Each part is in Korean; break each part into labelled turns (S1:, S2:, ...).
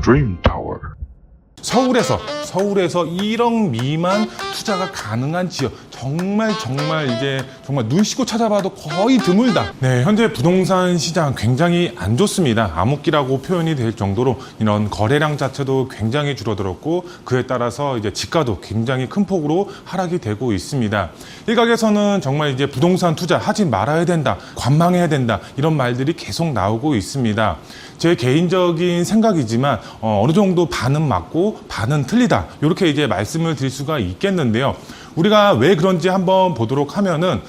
S1: Dream Tower.
S2: 서울에서 1억 미만 투자가 가능한 지역, 정말 눈 씻고 찾아봐도 거의 드물다. 네, 현재 부동산 시장 굉장히 안 좋습니다. 암흑기라고 표현이 될 정도로 이런 거래량 자체도 굉장히 줄어들었고, 그에 따라서 이제 지가도 굉장히 큰 폭으로 하락이 되고 있습니다. 일각에서는 정말 이제 부동산 투자 하지 말아야 된다, 관망해야 된다, 이런 말들이 계속 나오고 있습니다. 제 개인적인 생각이지만 어느 정도 반은 맞고 반은 틀리다, 이렇게 이제 말씀을 드릴 수가 있겠는데요. 우리가 왜 그런지 한번 보도록 하면은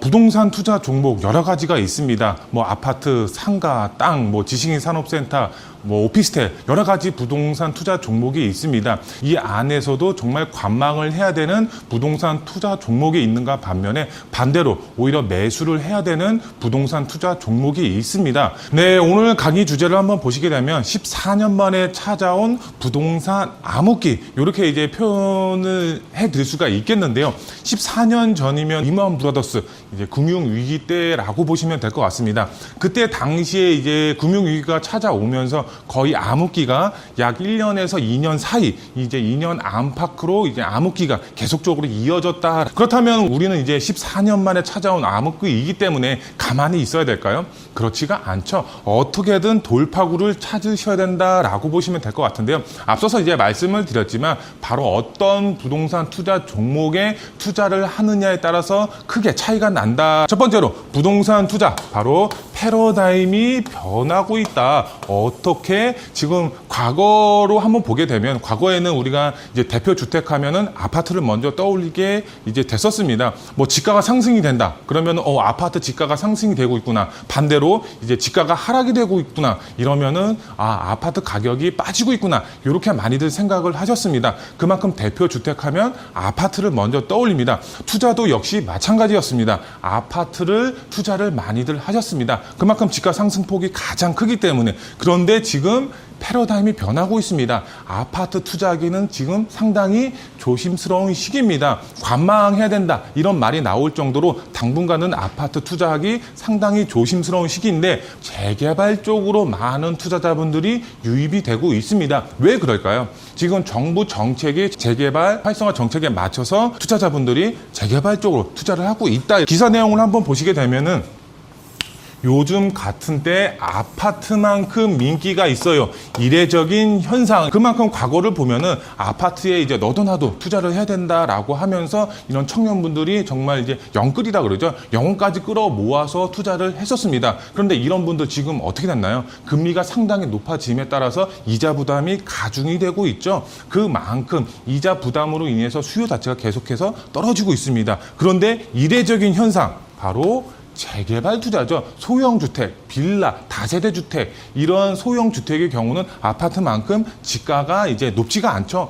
S2: 부동산 투자 종목 여러 가지가 있습니다. 뭐 아파트, 상가, 땅, 뭐 지식인 산업센터, 뭐 오피스텔, 여러 가지 부동산 투자 종목이 있습니다. 이 안에서도 정말 관망을 해야 되는 부동산 투자 종목이 있는가 반면에 반대로 오히려 매수를 해야 되는 부동산 투자 종목이 있습니다. 네, 오늘 강의 주제를 한번 보시게 되면 14년 만에 찾아온 부동산 암흑기, 이렇게 이제 표현을 해드릴 수가 있겠는데요. 14년 전이면 리먼 브라더스 이제 금융위기 때라고 보시면 될 것 같습니다. 그때 당시에 이제 금융위기가 찾아오면서 거의 암흑기가 약 1년에서 2년 사이, 이제 2년 안팎으로 이제 암흑기가 계속적으로 이어졌다. 그렇다면 우리는 이제 14년 만에 찾아온 암흑기이기 때문에 가만히 있어야 될까요? 그렇지가 않죠. 어떻게든 돌파구를 찾으셔야 된다라고 보시면 될 것 같은데요. 앞서서 이제 말씀을 드렸지만 바로 어떤 부동산 투자 종목에 투자를 하느냐에 따라서 크게 차이가 난다. 첫 번째로 부동산 투자, 바로 패러다임이 변하고 있다. 어떻게 지금 과거로 한번 보게 되면, 과거에는 우리가 이제 대표 주택 하면은 아파트를 먼저 떠올리게 이제 됐었습니다. 뭐 지가가 상승이 된다. 그러면 아파트 지가가 상승이 되고 있구나. 반대로 이제 지가가 하락이 되고 있구나. 이러면은 아파트 가격이 빠지고 있구나. 이렇게 많이들 생각을 하셨습니다. 그만큼 대표 주택 하면 아파트를 먼저 떠올립니다. 투자도 역시 마찬가지였습니다. 아파트를 투자를 많이들 하셨습니다. 그만큼 지가 상승폭이 가장 크기 때문에. 그런데 지금 패러다임이 변하고 있습니다. 아파트 투자하기는 지금 상당히 조심스러운 시기입니다. 관망해야 된다, 이런 말이 나올 정도로 당분간은 아파트 투자하기 상당히 조심스러운 시기인데, 재개발 쪽으로 많은 투자자분들이 유입이 되고 있습니다. 왜 그럴까요? 지금 정부 정책이 재개발 활성화 정책에 맞춰서 투자자분들이 재개발 쪽으로 투자를 하고 있다. 기사 내용을 한번 보시게 되면은 요즘 같은 때 아파트만큼 인기가 있어요. 이례적인 현상. 그만큼 과거를 보면은 아파트에 이제 너도 나도 투자를 해야 된다라고 하면서 이런 청년분들이 정말 이제 영끌이라 그러죠. 영혼까지 끌어 모아서 투자를 했었습니다. 그런데 이런 분들 지금 어떻게 됐나요? 금리가 상당히 높아짐에 따라서 이자 부담이 가중이 되고 있죠. 그만큼 이자 부담으로 인해서 수요 자체가 계속해서 떨어지고 있습니다. 그런데 이례적인 현상, 바로 재개발 투자죠. 소형주택, 빌라, 다세대 주택, 이런 소형주택의 경우는 아파트만큼 지가가 이제 높지가 않죠.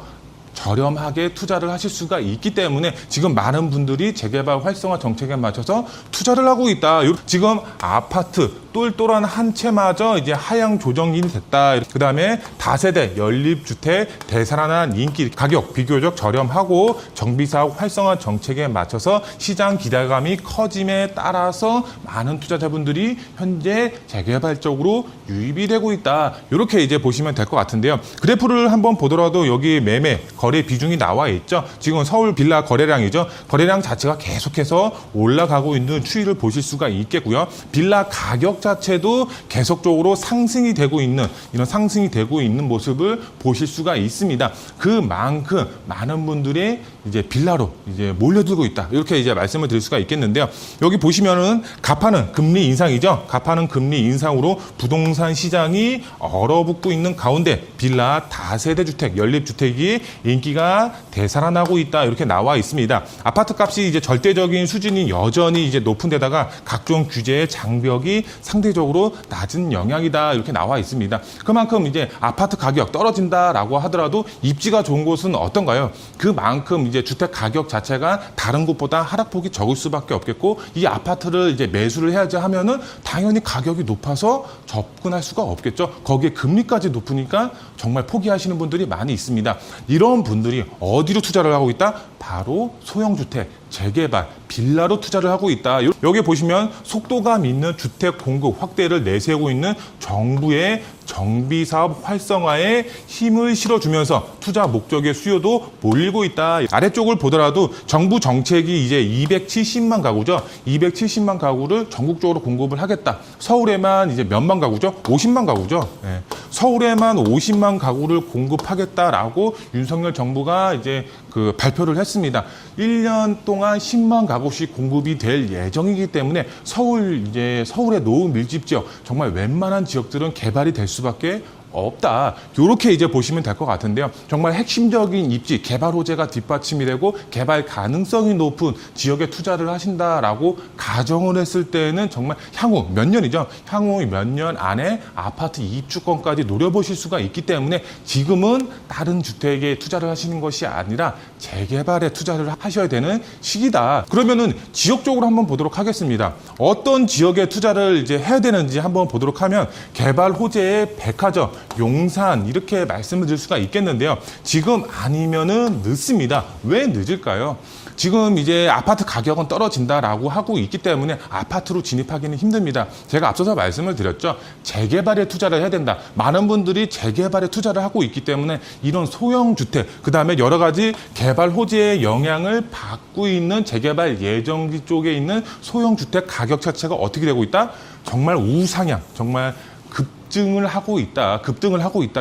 S2: 저렴하게 투자를 하실 수가 있기 때문에 지금 많은 분들이 재개발 활성화 정책에 맞춰서 투자를 하고 있다. 지금 아파트 똘똘한 한 채마저 이제 하향 조정이 됐다. 그 다음에 다세대, 연립주택, 대산한 인기, 가격 비교적 저렴하고 정비사업 활성화 정책에 맞춰서 시장 기대감이 커짐에 따라서 많은 투자자분들이 현재 재개발 쪽으로 유입이 되고 있다. 이렇게 이제 보시면 될 것 같은데요. 그래프를 한번 보더라도 여기 매매, 거래 비중이 나와 있죠. 지금 서울 빌라 거래량이죠. 거래량 자체가 계속해서 올라가고 있는 추이를 보실 수가 있겠고요. 빌라 가격 자체도 계속적으로 상승이 되고 있는, 이런 상승이 되고 있는 모습을 보실 수가 있습니다. 그만큼 많은 분들이 이제 빌라로 이제 몰려들고 있다. 이렇게 이제 말씀을 드릴 수가 있겠는데요. 여기 보시면은 가파는 금리 인상이죠. 가파는 금리 인상으로 부동산 시장이 얼어붙고 있는 가운데 빌라, 다세대 주택, 연립 주택이 인기가 되살아나고 있다. 이렇게 나와 있습니다. 아파트 값이 이제 절대적인 수준이 여전히 이제 높은 데다가 각종 규제의 장벽이 상대적으로 낮은 영향이다. 이렇게 나와 있습니다. 그만큼 이제 아파트 가격 떨어진다라고 하더라도 입지가 좋은 곳은 어떤가요? 그만큼 이제 주택 가격 자체가 다른 곳보다 하락폭이 적을 수밖에 없겠고, 이 아파트를 이제 매수를 해야지 하면은 당연히 가격이 높아서 접근할 수가 없겠죠. 거기에 금리까지 높으니까 정말 포기하시는 분들이 많이 있습니다. 이런 분들이 어디로 투자를 하고 있다? 바로 소형주택, 재개발, 빌라로 투자를 하고 있다. 여기 보시면 속도감 있는 주택 공급 확대를 내세우고 있는 정부의 정비사업 활성화에 힘을 실어주면서 투자 목적의 수요도 몰리고 있다. 아래쪽을 보더라도 정부 정책이 이제 270만 가구죠. 270만 가구를 전국적으로 공급을 하겠다. 서울에만 이제 몇만 가구죠? 50만 가구죠. 네. 서울에만 50만 가구를 공급하겠다라고 윤석열 정부가 이제 그 발표를 했습니다. 1년 동안 10만 가구씩 공급이 될 예정이기 때문에 서울의 노후 밀집 지역, 정말 웬만한 지역들은 개발이 될 수밖에 없다. 이렇게 이제 보시면 될 것 같은데요. 정말 핵심적인 입지, 개발 호재가 뒷받침이 되고 개발 가능성이 높은 지역에 투자를 하신다라고 가정을 했을 때는 정말 향후 몇 년이죠. 향후 몇 년 안에 아파트 입주권까지 노려보실 수가 있기 때문에 지금은 다른 주택에 투자를 하시는 것이 아니라 재개발에 투자를 하셔야 되는 시기다. 그러면은 지역적으로 한번 보도록 하겠습니다. 어떤 지역에 투자를 이제 해야 되는지 한번 보도록 하면 개발 호재의 백화점, 용산 이렇게 말씀을 드릴 수가 있겠는데요. 지금 아니면은 늦습니다. 왜 늦을까요? 지금 이제 아파트 가격은 떨어진다라고 하고 있기 때문에 아파트로 진입하기는 힘듭니다. 제가 앞서서 말씀을 드렸죠. 재개발에 투자를 해야 된다. 많은 분들이 재개발에 투자를 하고 있기 때문에 이런 소형 주택, 그다음에 여러 가지 개발 호재의 영향을 받고 있는 재개발 예정지 쪽에 있는 소형 주택 가격 자체가 어떻게 되고 있다? 정말 우상향, 정말 급등을 하고 있다.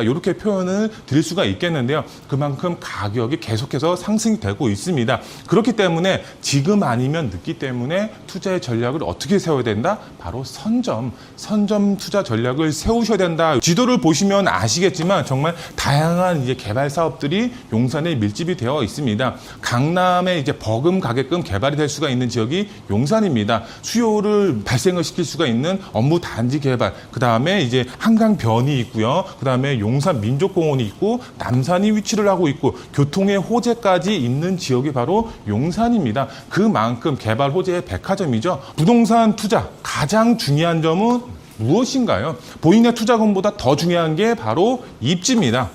S2: 이렇게 표현을 드릴 수가 있겠는데요. 그만큼 가격이 계속해서 상승이 되고 있습니다. 그렇기 때문에 지금 아니면 늦기 때문에 투자의 전략을 어떻게 세워야 된다? 바로 선점 투자 전략을 세우셔야 된다. 지도를 보시면 아시겠지만 정말 다양한 이제 개발 사업들이 용산에 밀집이 되어 있습니다. 강남에 이제 버금가게끔 개발이 될 수가 있는 지역이 용산입니다. 수요를 발생을 시킬 수가 있는 업무 단지 개발, 그 다음에 이제 한강변이 있고요. 그다음에 용산 민족공원이 있고 남산이 위치를 하고 있고 교통의 호재까지 있는 지역이 바로 용산입니다. 그만큼 개발 호재의 백화점이죠. 부동산 투자 가장 중요한 점은 무엇인가요? 본인의 투자금보다 더 중요한 게 바로 입지입니다.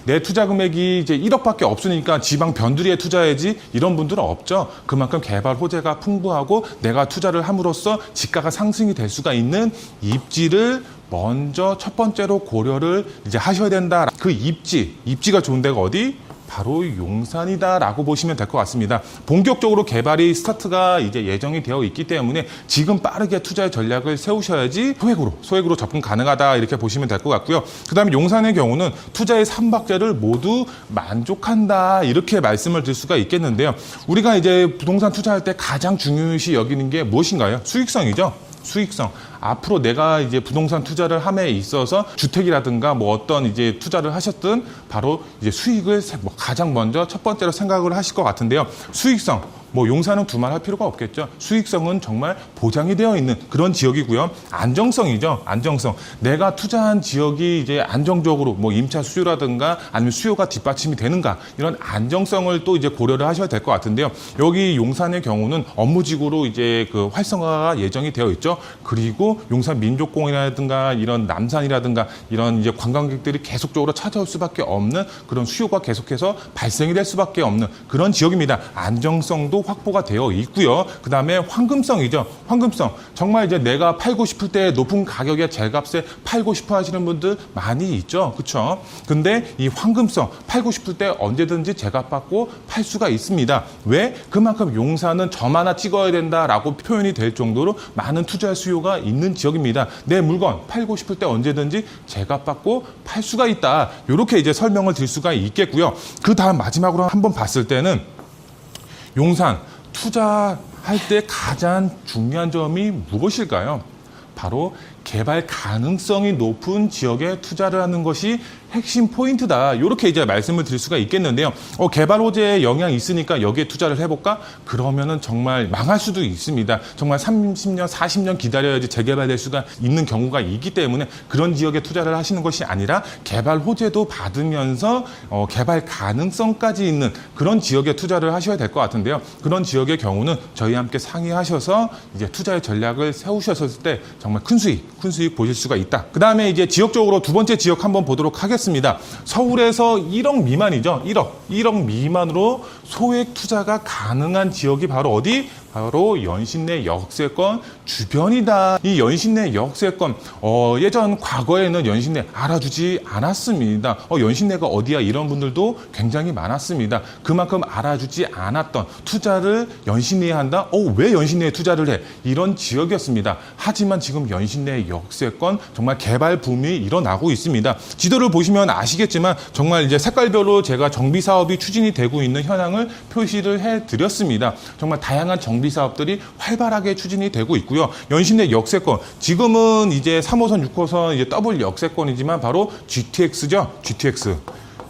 S2: 내 투자 금액이 이제 1억밖에 없으니까 지방 변두리에 투자해야지, 이런 분들은 없죠. 그만큼 개발 호재가 풍부하고 내가 투자를 함으로써 지가가 상승이 될 수가 있는 입지를 먼저 첫 번째로 고려를 이제 하셔야 된다. 그 입지가 좋은 데가 어디? 바로 용산이다라고 보시면 될 것 같습니다. 본격적으로 개발이 스타트가 이제 예정이 되어 있기 때문에 지금 빠르게 투자의 전략을 세우셔야지 소액으로 접근 가능하다, 이렇게 보시면 될 것 같고요. 그다음에 용산의 경우는 투자의 3박자를 모두 만족한다, 이렇게 말씀을 드릴 수가 있겠는데요. 우리가 이제 부동산 투자할 때 가장 중요시 여기는 게 무엇인가요? 수익성이죠. 수익성. 앞으로 내가 이제 부동산 투자를 함에 있어서 주택이라든가 뭐 어떤 이제 투자를 하셨든 바로 이제 수익을 가장 먼저 첫 번째로 생각을 하실 것 같은데요. 수익성. 뭐 용산은 두말할 필요가 없겠죠. 수익성은 정말 보장이 되어 있는 그런 지역이고요. 안정성이죠. 안정성. 내가 투자한 지역이 이제 안정적으로 뭐 임차 수요라든가 아니면 수요가 뒷받침이 되는가, 이런 안정성을 또 이제 고려를 하셔야 될 것 같은데요. 여기 용산의 경우는 업무지구로 이제 그 활성화가 예정이 되어 있죠. 그리고 용산 민족공원이라든가 이런 남산이라든가 이런 이제 관광객들이 계속적으로 찾아올 수밖에 없는 그런 수요가 계속해서 발생이 될 수밖에 없는 그런 지역입니다. 안정성도 확보가 되어 있고요. 그 다음에 황금성이죠. 황금성. 정말 이제 내가 팔고 싶을 때 높은 가격에 제값에 팔고 싶어 하시는 분들 많이 있죠. 그렇죠? 근데 이 황금성, 팔고 싶을 때 언제든지 제값 받고 팔 수가 있습니다. 왜? 그만큼 용산은 점 하나 찍어야 된다라고 표현이 될 정도로 많은 투자 수요가 있는 지역입니다. 내 물건 팔고 싶을 때 언제든지 제값 받고 팔 수가 있다. 이렇게 이제 설명을 드릴 수가 있겠고요. 그 다음 마지막으로 한번 봤을 때는 용산 투자할 때 가장 중요한 점이 무엇일까요? 바로 개발 가능성이 높은 지역에 투자를 하는 것이 핵심 포인트다. 이렇게 이제 말씀을 드릴 수가 있겠는데요. 개발 호재에 영향이 있으니까 여기에 투자를 해볼까? 그러면은 정말 망할 수도 있습니다. 정말 30년, 40년 기다려야지 재개발될 수가 있는 경우가 있기 때문에 그런 지역에 투자를 하시는 것이 아니라 개발 호재도 받으면서 개발 가능성까지 있는 그런 지역에 투자를 하셔야 될 것 같은데요. 그런 지역의 경우는 저희와 함께 상의하셔서 이제 투자의 전략을 세우셨을 때 정말 큰 수익 보실 수가 있다. 그 다음에 이제 지역적으로 두 번째 지역 한번 보도록 하겠습니다. 생겼습니다. 서울에서 1억 미만이죠. 1억 미만으로 소액 투자가 가능한 지역이 바로 어디? 바로 연신내 역세권 주변이다. 이 연신내 역세권 예전 과거에는 연신내 알아주지 않았습니다. 연신내가 어디야? 이런 분들도 굉장히 많았습니다. 그만큼 알아주지 않았던 투자를 연신내에 한다? 왜 연신내에 투자를 해? 이런 지역이었습니다. 하지만 지금 연신내 역세권 정말 개발 붐이 일어나고 있습니다. 지도를 보시면 아시겠지만 정말 이제 색깔별로 제가 정비 사업이 추진이 되고 있는 현황을 표시를 해드렸습니다. 정말 다양한 정비 사업들이 활발하게 추진이 되고 있고요. 연신내 역세권 지금은 이제 3호선, 6호선 이제 더블 역세권이지만 바로 GTX죠.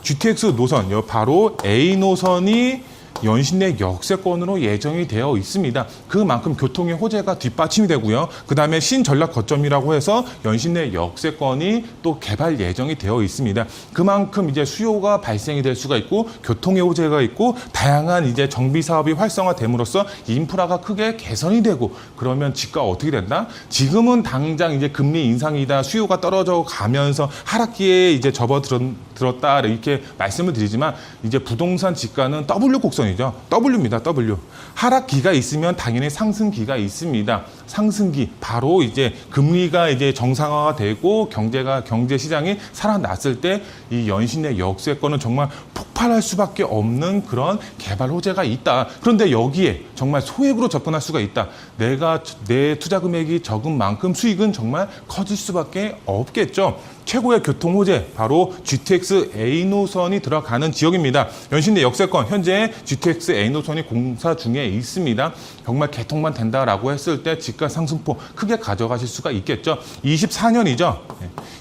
S2: GTX 노선 바로 A 노선이 연신내 역세권으로 예정이 되어 있습니다. 그만큼 교통의 호재가 뒷받침이 되고요. 그 다음에 신전략 거점이라고 해서 연신내 역세권이 또 개발 예정이 되어 있습니다. 그만큼 이제 수요가 발생이 될 수가 있고 교통의 호재가 있고 다양한 이제 정비 사업이 활성화됨으로써 인프라가 크게 개선이 되고 그러면 집가 어떻게 된다? 지금은 당장 이제 금리 인상이다 수요가 떨어져 가면서 하락기에 이제 접어들었다 이렇게 말씀을 드리지만 이제 부동산 집가는 W 곡선이죠. W입니다. W. 하락기가 있으면 당연히 상승기가 있습니다. 상승기 바로 이제 금리가 이제 정상화가 되고 경제 시장이 살아났을 때 이 연신내 역세권은 정말 폭발할 수밖에 없는 그런 개발 호재가 있다. 그런데 여기에 정말 소액으로 접근할 수가 있다. 내 투자 금액이 적은 만큼 수익은 정말 커질 수밖에 없겠죠. 최고의 교통 호재 바로 GTX A 노선이 들어가는 지역입니다. 연신내 역세권 현재 GTX A 노선이 공사 중에 있습니다. 정말 개통만 된다라고 했을 때 집가 상승폭 크게 가져가실 수가 있겠죠. 24년이죠.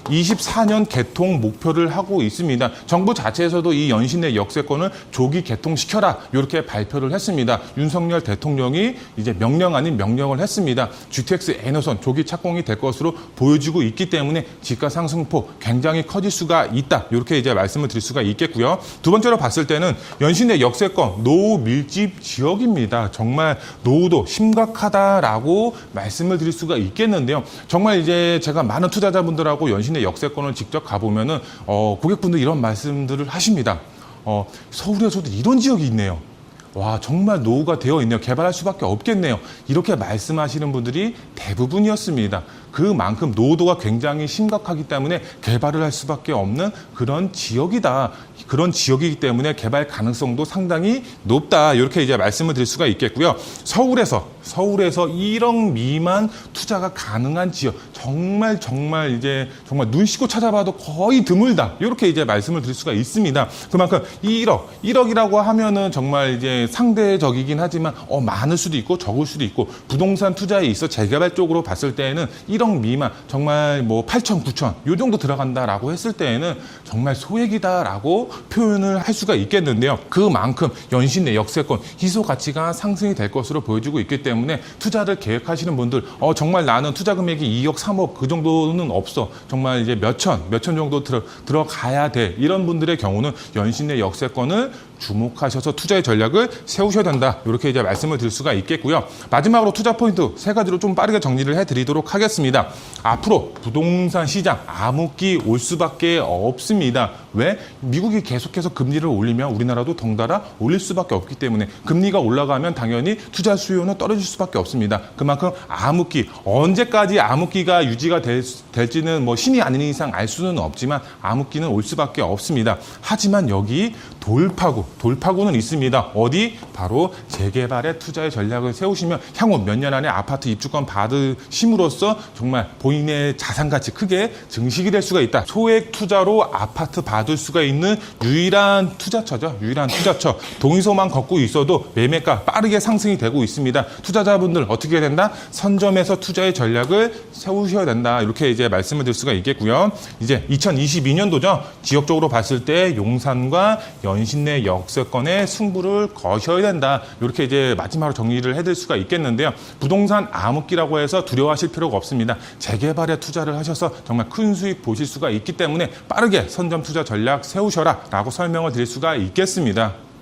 S2: 24년 개통 목표를 하고 있습니다. 정부 자체에서도 이 연신내 역세권을 조기 개통시켜라 이렇게 발표를 했습니다. 윤석열 대통령이 이제 명령 아닌 명령을 했습니다. GTX A 노선 조기 착공이 될 것으로 보여지고 있기 때문에 집가 상승폭 굉장히 커질 수가 있다. 이렇게 이제 말씀을 드릴 수가 있겠고요. 두 번째로 봤을 때는 연신내 역세권 노후 밀집 지역입니다. 정말 노후도 심각하다라고 말씀을 드릴 수가 있겠는데요. 정말 이제 제가 많은 투자자분들하고 연신내 역세권을 직접 가보면은 고객분들 이런 말씀들을 하십니다. 서울에서도 이런 지역이 있네요. 와, 정말 노후가 되어 있네요. 개발할 수밖에 없겠네요. 이렇게 말씀하시는 분들이 대부분이었습니다. 그만큼 노후도가 굉장히 심각하기 때문에 개발을 할 수밖에 없는 그런 지역이다. 그런 지역이기 때문에 개발 가능성도 상당히 높다. 이렇게 이제 말씀을 드릴 수가 있겠고요. 서울에서 1억 미만 투자가 가능한 지역. 정말 이제 정말 눈 씻고 찾아봐도 거의 드물다. 이렇게 이제 말씀을 드릴 수가 있습니다. 그만큼 1억이라고 하면은 정말 이제 상대적이긴 하지만 많을 수도 있고 적을 수도 있고 부동산 투자에 있어 재개발 쪽으로 봤을 때에는 1억 미만 정말 뭐 8천, 9천 요 정도 들어간다라고 했을 때에는 정말 소액이다라고 표현을 할 수가 있겠는데요. 그만큼 연신내 역세권 희소 가치가 상승이 될 것으로 보여지고 있기 때문에 투자를 계획하시는 분들 정말 나는 투자 금액이 2억, 3억 그 정도는 없어. 정말 이제 몇천 정도 들어가야 돼. 이런 분들의 경우는 연신내 역세권을 주목하셔서 투자의 전략을 세우셔야 된다. 이렇게 이제 말씀을 드릴 수가 있겠고요. 마지막으로 투자 포인트 세 가지로 좀 빠르게 정리를 해드리도록 하겠습니다. 앞으로 부동산 시장 암흑기 올 수밖에 없습니다. 왜? 미국이 계속해서 금리를 올리면 우리나라도 덩달아 올릴 수밖에 없기 때문에 금리가 올라가면 당연히 투자 수요는 떨어질 수밖에 없습니다. 그만큼 암흑기 언제까지 암흑기가 유지가 될지는 뭐 신이 아닌 이상 알 수는 없지만 암흑기는 올 수밖에 없습니다. 하지만 여기 돌파구는 있습니다. 어디? 바로 재개발에 투자의 전략을 세우시면 향후 몇 년 안에 아파트 입주권 받으심으로써 정말 본인의 자산 가치 크게 증식이 될 수가 있다. 소액 투자로 아파트 받을 수가 있는 유일한 투자처죠. 유일한 투자처. 동의서만 걷고 있어도 매매가 빠르게 상승이 되고 있습니다. 투자자분들 어떻게 해야 된다? 선점해서 투자의 전략을 세우셔야 된다. 이렇게 이제 말씀을 드릴 수가 있겠고요. 이제 2022년도죠. 지역적으로 봤을 때 용산과 연신내 역세권의 승부를 거셔야 된다. 이렇게 이제 마지막으로 정리를 해드릴 수가 있겠는데요. 부동산 암흑기라고 해서 두려워하실 필요가 없습니다. 재개발에 투자를 하셔서 정말 큰 수익 보실 수가 있기 때문에 빠르게 선점 투자 전략 세우셔라 라고 설명을 드릴 수가 있겠습니다.